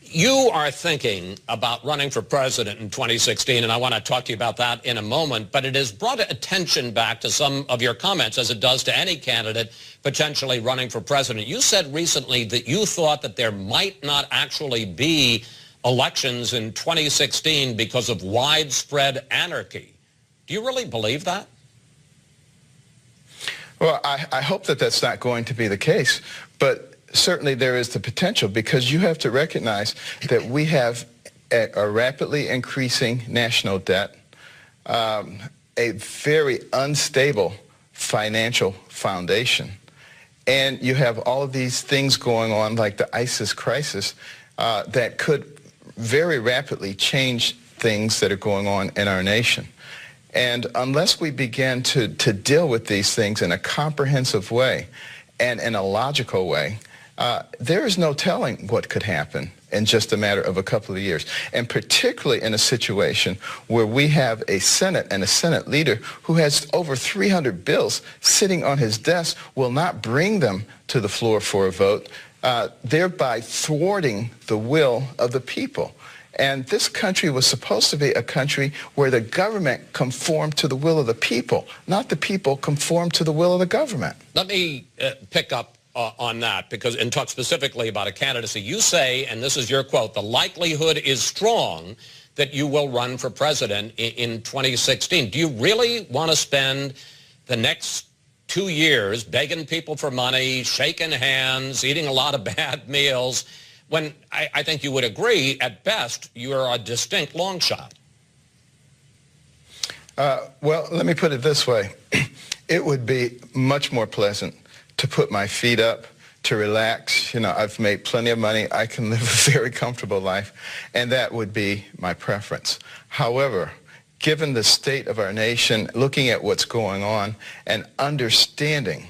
You are thinking about running for president in 2016, and I want to talk to you about that in a moment, but it has brought attention back to some of your comments, as it does to any candidate potentially running for president. You said recently that you thought that there might not actually be elections in 2016 because of widespread anarchy. Do you really believe that? Well, I hope that that's not going to be the case, but certainly there is the potential, because you have to recognize that we have a rapidly increasing national debt, a very unstable financial foundation, and you have all of these things going on like the ISIS crisis that could very rapidly change things that are going on in our nation. And unless we begin to deal with these things in a comprehensive way and in a logical way, there is no telling what could happen in just a matter of a couple of years, and particularly in a situation where we have a Senate and a Senate leader who has over 300 bills sitting on his desk, will not bring them to the floor for a vote, thereby thwarting the will of the people. And this country was supposed to be a country where the government conformed to the will of the people, not the people conform to the will of the government. Let me pick up on that, because, and talk specifically about a candidacy. You say, and this is your quote, the likelihood is strong that you will run for president in 2016. Do you really want to spend the next 2 years begging people for money, shaking hands, eating a lot of bad meals, when I think you would agree, at best, you are a distinct long shot? Well, let me put it this way. It would be much more pleasant to put my feet up, to relax. You know, I've made plenty of money. I can live a very comfortable life, and that would be my preference. However, given the state of our nation, looking at what's going on, and understanding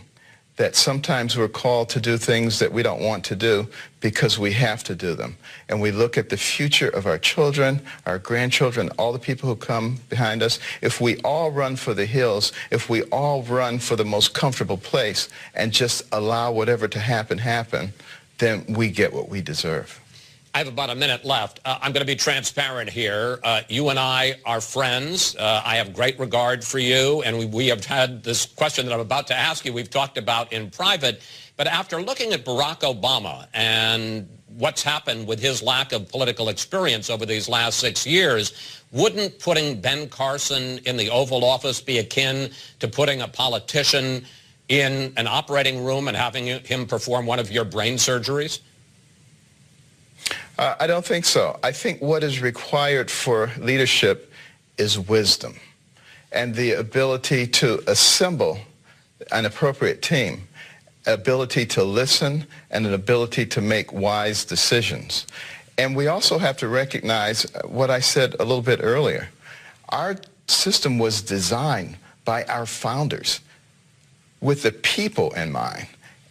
that sometimes we're called to do things that we don't want to do because we have to do them. And we look at the future of our children, our grandchildren, all the people who come behind us. If we all run for the hills, if we all run for the most comfortable place and just allow whatever to happen, then we get what we deserve. I have about a minute left. I'm going to be transparent here. You and I are friends. I have great regard for you, and we have had this question that I'm about to ask you, we've talked about in private. But after looking at Barack Obama and what's happened with his lack of political experience over these last 6 years, wouldn't putting Ben Carson in the Oval Office be akin to putting a politician in an operating room and having him perform one of your brain surgeries? I don't think so. I think what is required for leadership is wisdom and the ability to assemble an appropriate team, ability to listen, and an ability to make wise decisions. And we also have to recognize what I said a little bit earlier. Our system was designed by our founders with the people in mind,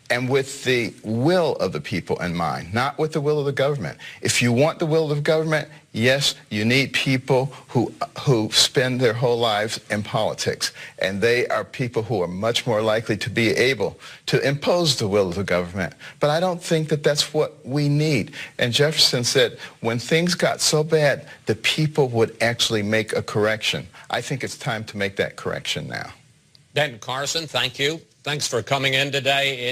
and with the will of the people in mind, not with the will of the government. If you want the will of the government, yes, you need people who spend their whole lives in politics, and they are people who are much more likely to be able to impose the will of the government. But I don't think that that's what we need. And Jefferson said, when things got so bad, the people would actually make a correction. I think it's time to make that correction now. Ben Carson, thank you. Thanks for coming in today.